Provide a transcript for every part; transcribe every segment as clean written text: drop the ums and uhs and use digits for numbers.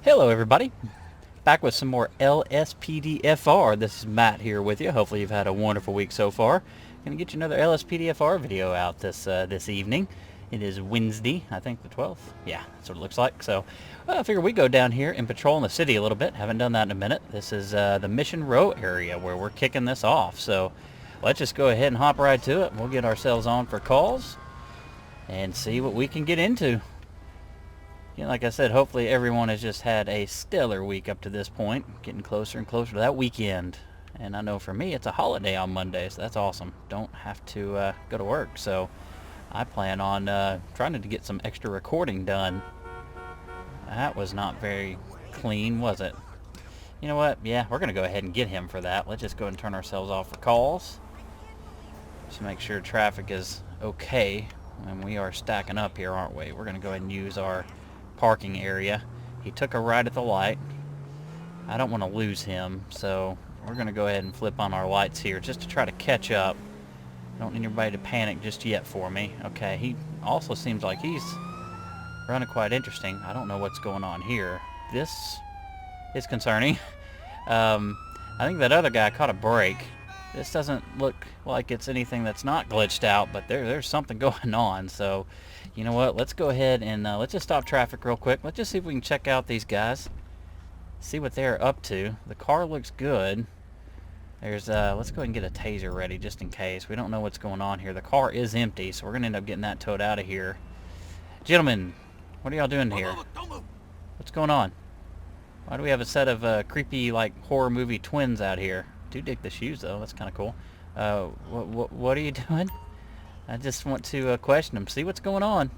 Hello everybody, back with some more LSPDFR. This is Matt here with you. Hopefully you've had a wonderful week so far. Gonna get you another LSPDFR video out this evening. It is Wednesday, I think the 12th. Yeah, that's what it looks like. So I figure we go down here and patrol in the city a little bit. Haven't done that in a minute. This is the Mission Row area where we're kicking this off. So let's just go ahead and hop right to it. We'll get ourselves on for calls and see what we can get into. You know, like I said, hopefully everyone has just had a stellar week up to this point, getting closer and closer to that weekend. And I know for me, it's a holiday on Monday, so that's awesome. Don't have to go to work, so I plan on trying to get some extra recording done. That was not very clean, was it? You know what? Yeah, we're going to go ahead and get him for that. Let's just go ahead and turn ourselves off for calls. Just make sure traffic is okay. And we are stacking up here, aren't we? We're going to go ahead and use our parking area. He took a right at the light. I don't want to lose him, so we're going to go ahead and flip on our lights here just to try to catch up. I don't need everybody to panic just yet for me. Okay, he also seems like he's running quite interesting. I don't know what's going on here. This is concerning. I think that other guy caught a break. This doesn't look like it's anything that's not glitched out, but there's something going on. So, you know what? Let's go ahead and let's just stop traffic real quick. Let's just see if we can check out these guys. See what they're up to. The car looks good. Let's go ahead and get a taser ready just in case. We don't know what's going on here. The car is empty, so we're going to end up getting that towed out of here. Gentlemen, what are y'all doing here? What's going on? Why do we have a set of creepy, like, horror movie twins out here? Do dig the shoes, though. That's kind of cool. What are you doing? I just want to question them, see what's going on.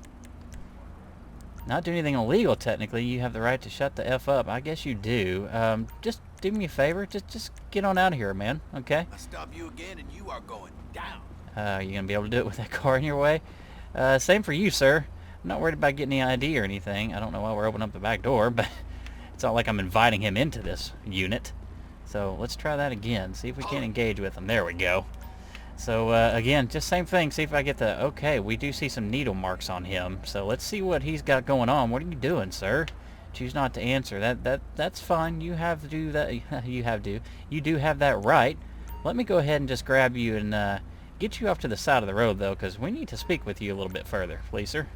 Not do anything illegal, technically. You have the right to shut the F up. I guess you do. Just do me a favor. Just get on out of here, man. Okay? I stop you again and you are going down. You gonna be able to do it with that car in your way? Same for you, sir. I'm not worried about getting any ID or anything. I don't know why we're opening up the back door, but it's not like I'm inviting him into this unit. So let's try that again. See if we can't engage with him. There we go. So again, just same thing. See if I get the okay. We do see some needle marks on him. So let's see what he's got going on. What are you doing, sir? Choose not to answer. That's fine. You have to do that. You do have that right. Let me go ahead and just grab you and get you off to the side of the road, though, because we need to speak with you a little bit further, please, sir.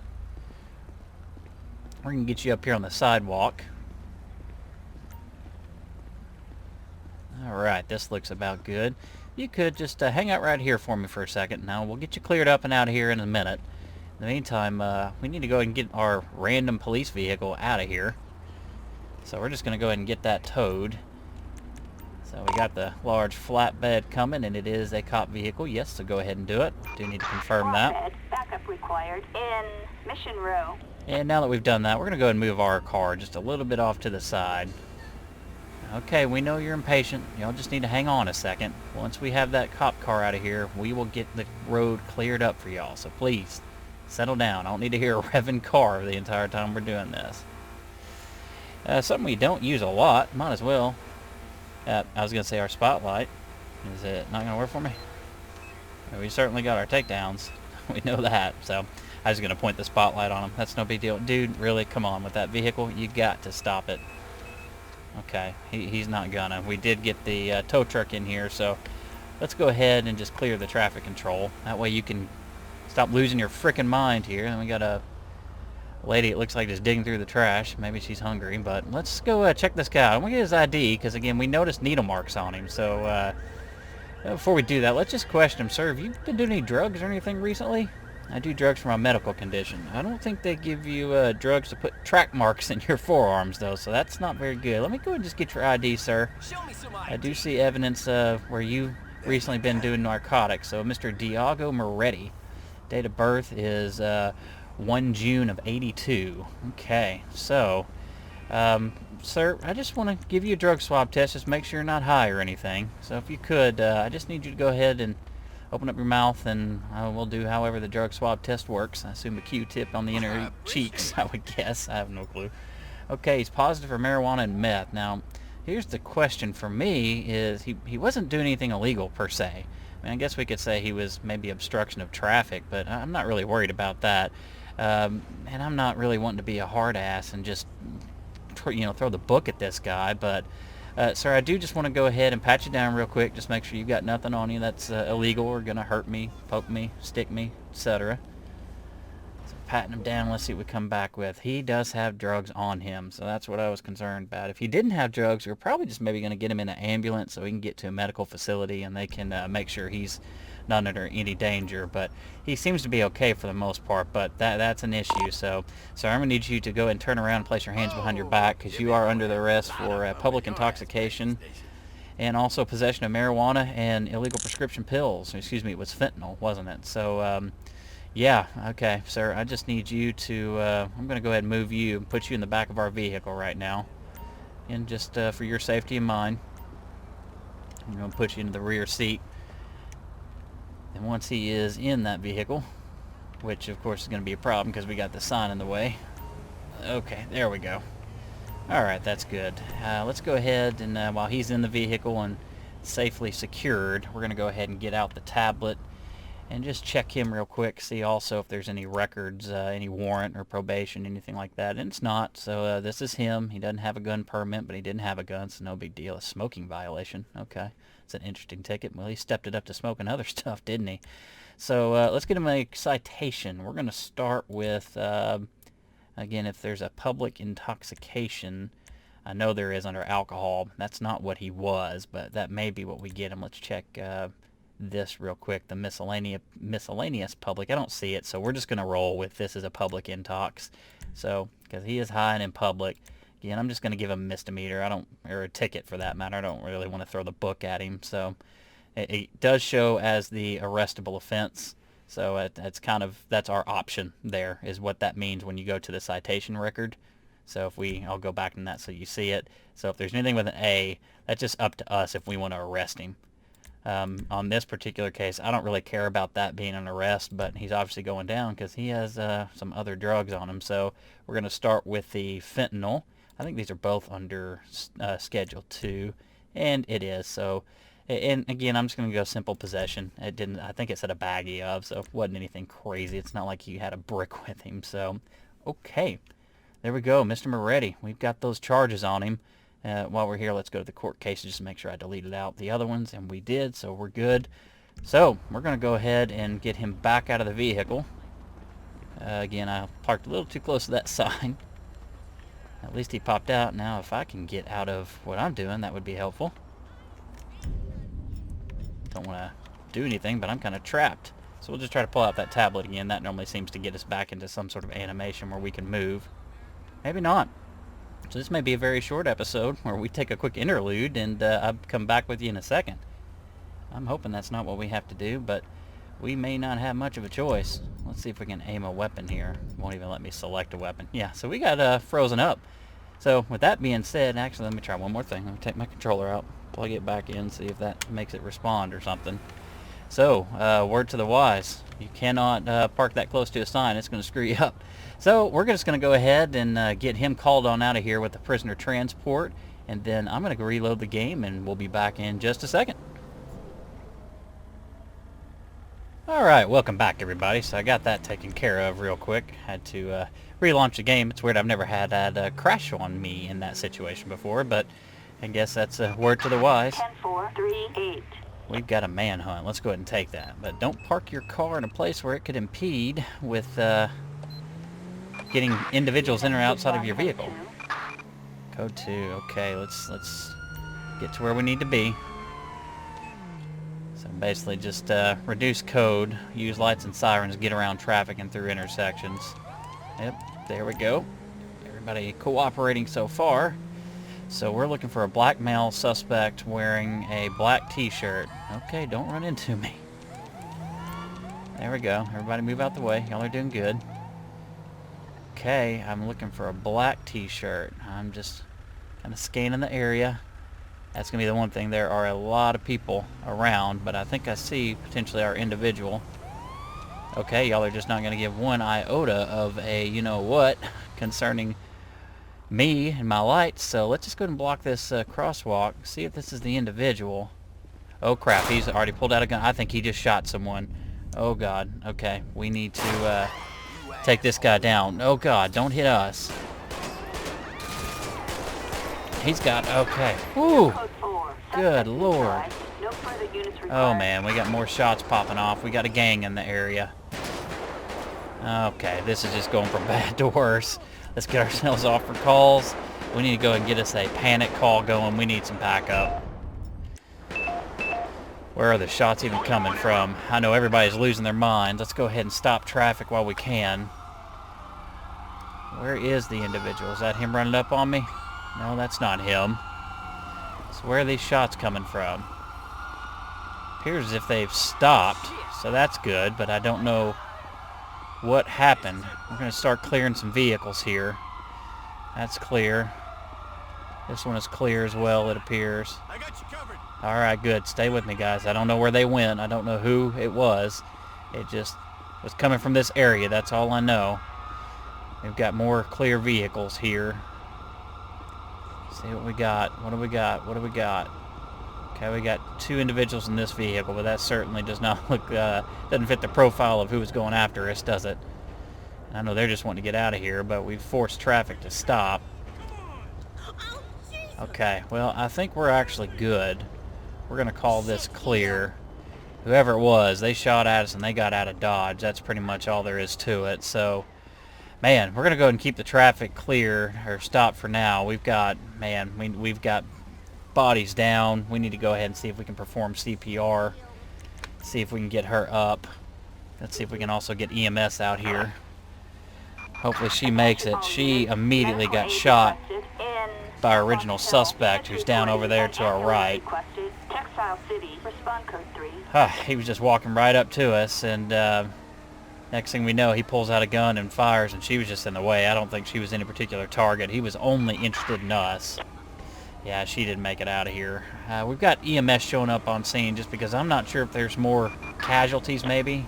We're gonna get you up here on the sidewalk. Alright, this looks about good. You could just hang out right here for me for a second. Now, we'll get you cleared up and out of here in a minute. In the meantime, we need to go ahead and get our random police vehicle out of here. So we're just going to go ahead and get that towed. So we got the large flatbed coming, and it is a cop vehicle. Yes, so go ahead and do it. Do need to confirm that. Backup required in Mission Row. And now that we've done that, we're going to go ahead and move our car just a little bit off to the side. Okay, we know you're impatient. Y'all just need to hang on a second. Once we have that cop car out of here, we will get the road cleared up for y'all. So please, settle down. I don't need to hear a revving car the entire time we're doing this. Something we don't use a lot. Might as well. I was going to say our spotlight. Is it not going to work for me? We certainly got our takedowns. We know that. So I was going to point the spotlight on him. That's no big deal. Dude, really, come on. With that vehicle, you got to stop it. Okay, he's not gonna. We did get the tow truck in here, so let's go ahead and just clear the traffic control. That way you can stop losing your frickin' mind here. And we got a lady, it looks like, just digging through the trash. Maybe she's hungry, but let's go check this guy out. I'm gonna get his ID, because again, we noticed needle marks on him. So before we do that, let's just question him. Sir, have you been doing any drugs or anything recently? I do drugs for my medical condition. I don't think they give you drugs to put track marks in your forearms, though, so that's not very good. Let me go ahead and just get your ID, sir. Show me some ID. I do see evidence where you've recently been doing narcotics. So, Mr. Diago Moretti. Date of birth is 1 June of 82. Okay, so, sir, I just want to give you a drug swab test. Just make sure you're not high or anything. So, if you could, I just need you to go ahead and open up your mouth, and we'll do however the drug swab test works. I assume a Q-tip on the inner cheeks, I would guess. I have no clue. Okay, he's positive for marijuana and meth. Now, here's the question for me is he wasn't doing anything illegal, per se. I mean, I guess we could say he was maybe obstruction of traffic, but I'm not really worried about that. And I'm not really wanting to be a hard ass and just throw the book at this guy, but sir, I do just want to go ahead and pat you down real quick. Just make sure you've got nothing on you that's illegal or gonna hurt me, poke me, stick me, etc. So patting him down. Let's see what we come back with. He does have drugs on him, so that's what I was concerned about. If he didn't have drugs, we're probably just maybe gonna get him in an ambulance so he can get to a medical facility and they can make sure he's not under any danger. But he seems to be okay for the most part, but that's an issue. So I'm gonna need you to go and turn around and place your hands behind your back, because you are under the arrest for public intoxication and also possession of marijuana and illegal prescription pills. Excuse me, it was fentanyl, wasn't it? So yeah, okay, sir, I just need you to I'm gonna go ahead and move you and put you in the back of our vehicle right now, and just for your safety and mine, I'm gonna put you into the rear seat. And once he is in that vehicle, which of course is going to be a problem because we got the sign in the way. Okay, there we go. Alright, that's good. Let's go ahead and while he's in the vehicle and safely secured, we're going to go ahead and get out the tablet and just check him real quick, see also if there's any records, any warrant or probation, anything like that. And it's not, so this is him. He doesn't have a gun permit, but he didn't have a gun, so no big deal. A smoking violation. Okay, it's an interesting ticket. Well, he stepped it up to smoking other stuff, didn't he? So let's get him a citation. We're going to start with, again, if there's a public intoxication, I know there is under alcohol. That's not what he was, but that may be what we get him. Let's check this real quick, the miscellaneous public. I don't see it, so we're just going to roll with this as a public intox. So, because he is high and in public, again, I'm just going to give him a misdemeanor. Or a ticket for that matter. I don't really want to throw the book at him. So, it does show as the arrestable offense. So that's our option there, is what that means when you go to the citation record. So I'll go back in that so you see it. So if there's anything with an A, that's just up to us if we want to arrest him. On this particular case, I don't really care about that being an arrest, but he's obviously going down because he has some other drugs on him. So we're going to start with the fentanyl. I think these are both under Schedule 2, and it is. So, and again, I'm just going to go simple possession. I think it said a baggie of, so it wasn't anything crazy. It's not like he had a brick with him. So, okay. There we go, Mr. Moretti. We've got those charges on him. While we're here, let's go to the court cases just to make sure I deleted out the other ones, and we did, so we're good. So, we're going to go ahead and get him back out of the vehicle. Again, I parked a little too close to that sign. At least he popped out. Now, if I can get out of what I'm doing, that would be helpful. Don't want to do anything, but I'm kind of trapped. So we'll just try to pull out that tablet again. That normally seems to get us back into some sort of animation where we can move. Maybe not. So this may be a very short episode where we take a quick interlude and I'll come back with you in a second. I'm hoping that's not what we have to do, but we may not have much of a choice. Let's see if we can aim a weapon here. Won't even let me select a weapon. Yeah, so we got frozen up. So with that being said, actually let me try one more thing. Let me take my controller out, plug it back in, see if that makes it respond or something. So, word to the wise, you cannot park that close to a sign. It's going to screw you up. So we're just going to go ahead and get him called on out of here with the prisoner transport, and then I'm going to go reload the game, and we'll be back in just a second. Alright, welcome back everybody. So I got that taken care of real quick. Had to relaunch the game. It's weird, I've never had that crash on me in that situation before, but I guess that's a word to the wise. 10-4-3-8. We've got a manhunt. Let's go ahead and take that. But don't park your car in a place where it could impede with getting individuals in or outside of your vehicle. Code 2. Okay, let's get to where we need to be. So basically just reduce code, use lights and sirens, get around traffic and through intersections. Yep, there we go. Everybody cooperating so far. So we're looking for a black male suspect wearing a black t-shirt. Okay, don't run into me. There we go. Everybody move out the way. Y'all are doing good. Okay, I'm looking for a black t-shirt. I'm just kind of scanning the area. That's going to be the one thing. There are a lot of people around, but I think I see potentially our individual. Okay, y'all are just not going to give one iota of a you-know-what concerning me and my lights, so let's just go ahead and block this crosswalk, see if this is the individual. Oh crap, he's already pulled out a gun. I think he just shot someone. Oh god, okay, we need to take this guy down. Oh god, don't hit us. He's got, okay. Woo! Code 4. Good Suspect lord. neutralized. No further units required. Oh man, we got more shots popping off. We got a gang in the area. Okay, this is just going from bad to worse. Let's get ourselves off for calls. We need to go and get us a panic call going. We need some backup. Where are the shots even coming from? I know everybody's losing their minds. Let's go ahead and stop traffic while we can. Where is the individual? Is that him running up on me? No, that's not him. So where are these shots coming from? Appears as if they've stopped, so that's good, but I don't know what happened. We're going to start clearing some vehicles here. That's clear. This one is clear as well, it appears. I got you covered. Alright, good. Stay with me, guys. I don't know where they went. I don't know who it was. It just was coming from this area. That's all I know. We've got more clear vehicles here. See what we got. What do we got? What do we got? Okay, we got 2 individuals in this vehicle, but that certainly does not look, doesn't fit the profile of who was going after us, does it? I know they're just wanting to get out of here, but we've forced traffic to stop. Okay, well, I think we're actually good. We're going to call this clear. Whoever it was, they shot at us and they got out of Dodge. That's pretty much all there is to it. So, man, we're going to go ahead and keep the traffic clear, or stop for now. We've got, man, we've got bodies down. We need to go ahead and see if we can perform CPR. See if we can get her up. Let's see if we can also get EMS out here. Hopefully she makes it. She immediately got shot by our original suspect, who's down over there to our right. He was just walking right up to us, and next thing we know, he pulls out a gun and fires, and she was just in the way. I don't think she was any particular target. He was only interested in us. Yeah, she didn't make it out of here. We've got EMS showing up on scene just because I'm not sure if there's more casualties maybe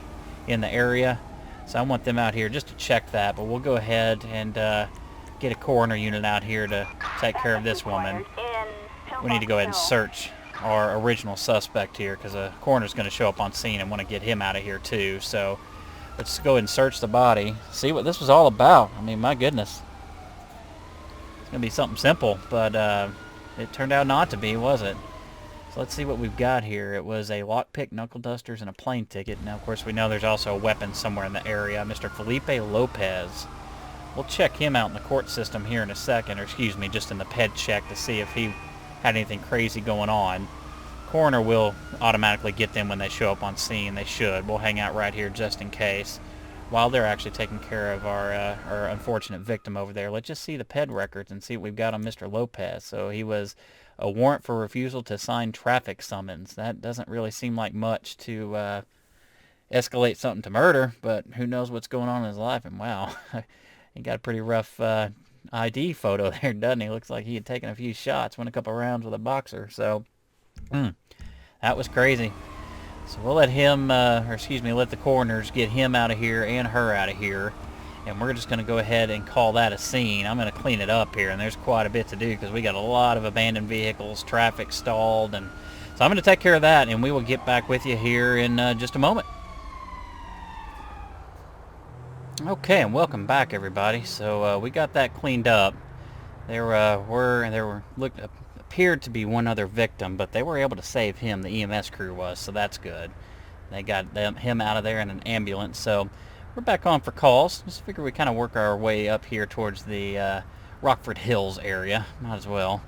in the area. So I want them out here just to check that, but we'll go ahead and get a coroner unit out here to take care of this woman. We need to go ahead and search our original suspect here, because a coroner's going to show up on scene and want to get him out of here too. So let's go ahead and search the body, see what this was all about. I mean, my goodness. It's going to be something simple, but it turned out not to be, was it? So let's see what we've got here. It was a lockpick, knuckle dusters, and a plane ticket. Now, of course, we know there's also a weapon somewhere in the area. Mr. Felipe Lopez. We'll check him out in the court system here in a second, or excuse me, just in the ped check to see if he had anything crazy going on. Coroner will automatically get them when they show up on scene. They should. We'll hang out right here just in case. While they're actually taking care of our unfortunate victim over there, let's just see the ped records and see what we've got on Mr. Lopez. So he was a warrant for refusal to sign traffic summons. That doesn't really seem like much to escalate something to murder, but who knows what's going on in his life. And wow, he got a pretty rough ID photo there, doesn't he? Looks like he had taken a few shots, went a couple rounds with a boxer. So that was crazy. So we'll let him, let the coroners get him out of here and her out of here. And we're just going to go ahead and call that a scene. I'm going to clean it up here, and there's quite a bit to do because we got a lot of abandoned vehicles, traffic stalled, and so I'm going to take care of that, and we will get back with you here in just a moment. Okay, and welcome back, everybody. So we got that cleaned up. There appeared to be one other victim, but they were able to save him. The EMS crew was, so that's good. They got him out of there in an ambulance. So we're back on for calls. Just figure we kind of work our way up here towards the Rockford Hills area. Might as well.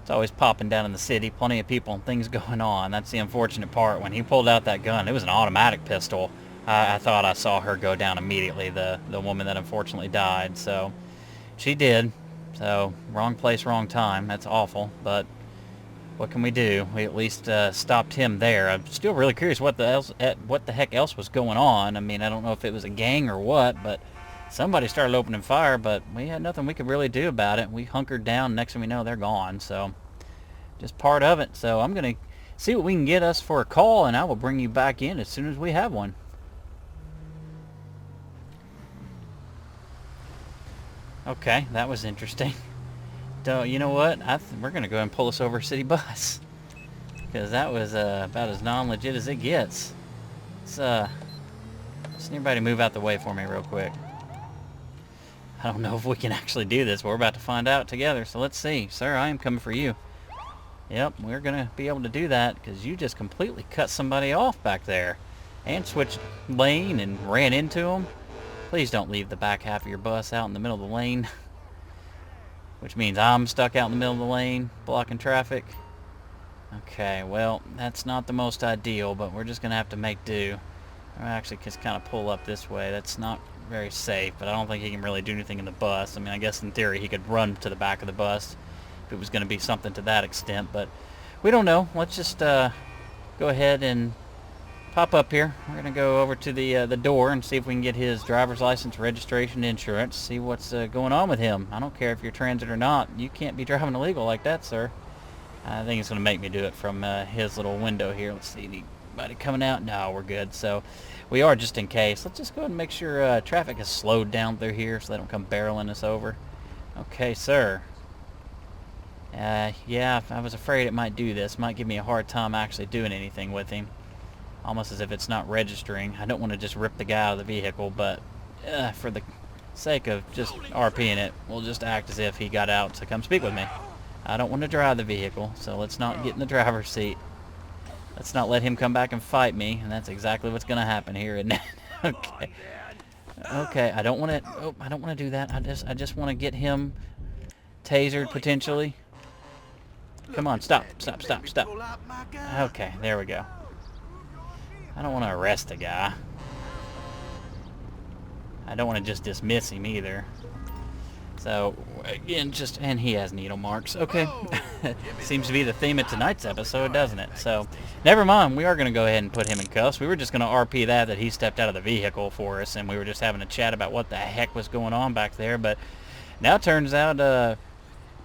It's always popping down in the city. Plenty of people and things going on. That's the unfortunate part. When he pulled out that gun, it was an automatic pistol. I thought I saw her go down immediately, the woman that unfortunately died. So she did. So wrong place, wrong time. That's awful. But what can we do? We at least stopped him there. I'm still really curious what the heck else was going on. I mean, I don't know if it was a gang or what, but somebody started opening fire, but we had nothing we could really do about it. We hunkered down. Next thing we know, they're gone. So just part of it. So I'm going to see what we can get us for a call, and I will bring you back in as soon as we have one. Okay, that was interesting. So, you know what? We're going to go ahead and pull us over a city bus. Because that was about as non-legit as it gets. Just need everybody to move out the way for me real quick. I don't know if we can actually do this. We're about to find out together. So let's see. Sir, I am coming for you. Yep, we're going to be able to do that because you just completely cut somebody off back there. And switched lane and ran into them. Please don't leave the back half of your bus out in the middle of the lane. Which means I'm stuck out in the middle of the lane, blocking traffic. Okay, well, that's not the most ideal, but we're just going to have to make do. I actually just kind of pull up this way. That's not very safe, but I don't think he can really do anything in the bus. I mean, I guess in theory he could run to the back of the bus if it was going to be something to that extent, but we don't know. Let's just go ahead and pop up here. We're going to go over to the door and see if we can get his driver's license, registration, insurance, see what's going on with him. I don't care if you're transit or not. You can't be driving illegal like that, sir. I think it's going to make me do it from his little window here. Let's see, anybody coming out? No, we're good. So we are, just in case. Let's just go ahead and make sure traffic is slowed down through here so they don't come barreling us over. Okay, sir. Yeah, I was afraid it might do this. Might give me a hard time actually doing anything with him. Almost as if it's not registering. I don't want to just rip the guy out of the vehicle, but for the sake of just RPing it, we'll just act as if he got out to come speak with me. I don't want to drive the vehicle, so let's not get in the driver's seat. Let's not let him come back and fight me, and that's exactly what's going to happen here, isn't it? Okay. Okay, I don't want to. Oh, I don't want to do that. I just want to get him tasered potentially. Come on, stop. Okay, there we go. I don't want to arrest the guy. I don't want to just dismiss him either. So, again, and he has needle marks. Okay. Seems to be the theme of tonight's episode, doesn't it? So, never mind. We are going to go ahead and put him in cuffs. We were just going to RP that he stepped out of the vehicle for us, and we were just having a chat about what the heck was going on back there. But now it turns out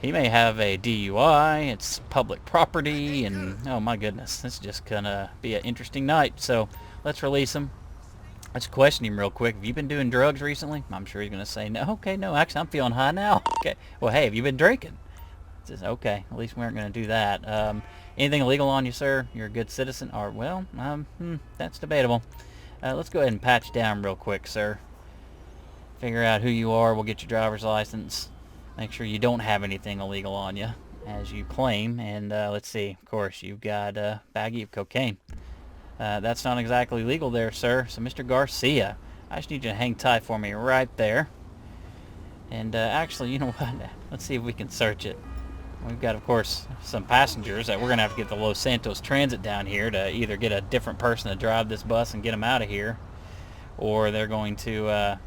he may have a DUI. It's public property, and oh my goodness, this is just going to be an interesting night. So, let's release him. Let's question him real quick. Have you been doing drugs recently? I'm sure he's going to say, no. Okay, no, actually, I'm feeling high now. Okay. Well, hey, have you been drinking? Says, okay, at least we aren't going to do that. Anything illegal on you, sir? You're a good citizen? Or, well, that's debatable. Let's go ahead and pat you down real quick, sir. Figure out who you are. We'll get your driver's license. Make sure you don't have anything illegal on you, as you claim. And let's see. Of course, you've got a baggie of cocaine. That's not exactly legal there, sir. So, Mr. Garcia, I just need you to hang tight for me right there. And actually, you know what? Let's see if we can search it. We've got, of course, some passengers that we're going to have to get the Los Santos Transit down here to either get a different person to drive this bus and get them out of here, or they're going to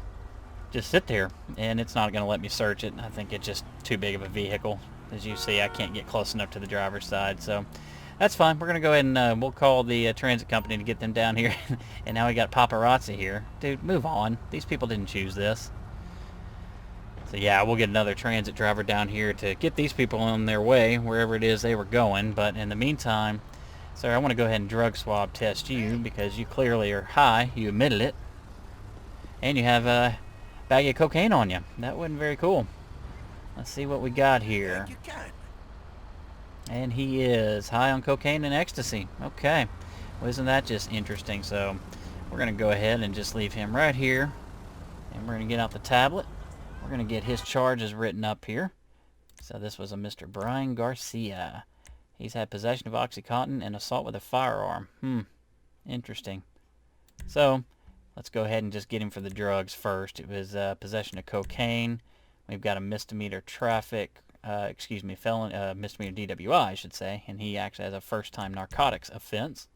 just sit there, and it's not going to let me search it. I think it's just too big of a vehicle. As you see, I can't get close enough to the driver's side, so that's fine. We're going to go ahead and we'll call the transit company to get them down here. And now we got paparazzi here. Dude, move on. These people didn't choose this. So yeah, we'll get another transit driver down here to get these people on their way, wherever it is they were going. But in the meantime, sir, I want to go ahead and drug swab test you because you clearly are high. You admitted it. And you have a bag of cocaine on you. That wasn't very cool. Let's see what we got here. And he is high on cocaine and ecstasy. Okay. Well, isn't that just interesting? So we're going to go ahead and just leave him right here. And we're going to get out the tablet. We're going to get his charges written up here. So this was a Mr. Brian Garcia. He's had possession of OxyContin and assault with a firearm. Interesting. So let's go ahead and just get him for the drugs first. It was possession of cocaine. We've got a misdemeanor misdemeanor DWI, I should say, and he actually has a first-time narcotics offense.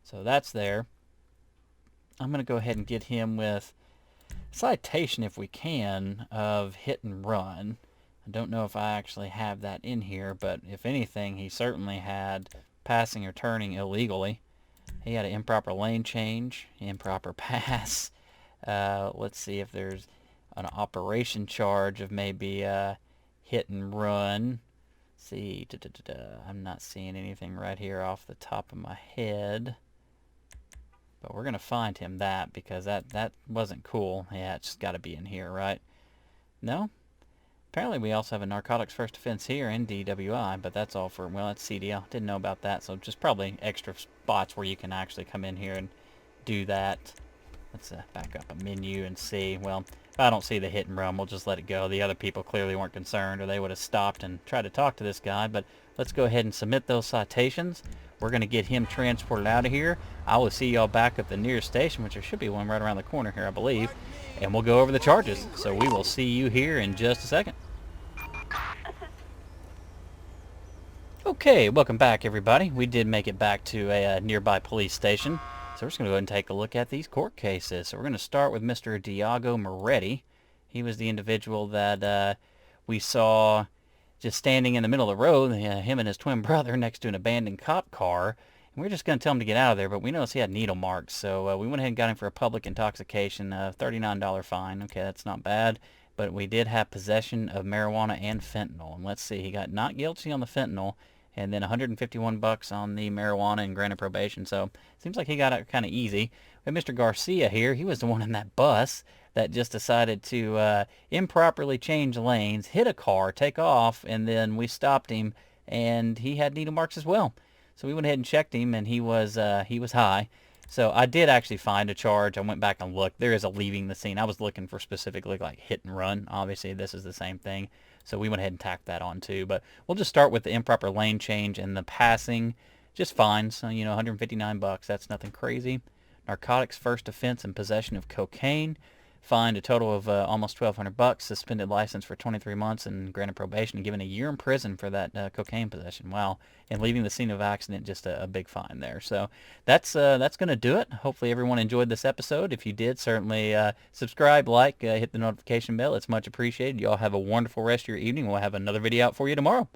So that's there. I'm going to go ahead and get him with citation, if we can, of hit and run. I don't know if I actually have that in here, but if anything, he certainly had passing or turning illegally. He had an improper lane change, improper pass. Let's see if there's an operation charge of maybe hit and run. See, I'm not seeing anything right here off the top of my head. But we're going to find him that because that wasn't cool. Yeah, it's got to be in here, right? No? Apparently we also have a narcotics first offense here and DWI, but that's all for, well, that's CDL. Didn't know about that, so just probably extra spots where you can actually come in here and do that. Let's back up a menu and see. Well, If I don't see the hit and run, we'll just let it go. The other people clearly weren't concerned, or they would have stopped and tried to talk to this guy. But let's go ahead and submit those citations. We're going to get him transported out of here. I will see y'all back at the nearest station, which there should be one right around the corner here, I believe. And we'll go over the charges. So we will see you here in just a second. Okay, welcome back, everybody. We did make it back to a nearby police station. So we're just going to go ahead and take a look at these court cases. So we're going to start with Mr. Diago Moretti. He was the individual that we saw just standing in the middle of the road, him and his twin brother, next to an abandoned cop car. And we are just going to tell him to get out of there, but we noticed he had needle marks. So we went ahead and got him for a public intoxication, $39 fine. Okay, that's not bad. But we did have possession of marijuana and fentanyl. And let's see, he got not guilty on the fentanyl, and then 151 bucks on the marijuana and granted probation. So it seems like he got out kind of easy. But Mr. Garcia here, he was the one in that bus that just decided to improperly change lanes, hit a car, take off, and then we stopped him, and he had needle marks as well. So we went ahead and checked him, and he was high. So I did actually find a charge. I went back and looked. There is a leaving the scene. I was looking for specifically like hit and run. Obviously, this is the same thing. So we went ahead and tacked that on too. But we'll just start with the improper lane change and the passing. Just fines. So, 159 bucks. That's nothing crazy. Narcotics first offense and possession of cocaine. Fined a total of almost 1,200 bucks. Suspended license for 23 months and granted probation and given a year in prison for that cocaine possession. Wow. And leaving the scene of accident, just a big fine there. So that's going to do it. Hopefully everyone enjoyed this episode. If you did, certainly subscribe, like, hit the notification bell. It's much appreciated. You all have a wonderful rest of your evening. We'll have another video out for you tomorrow.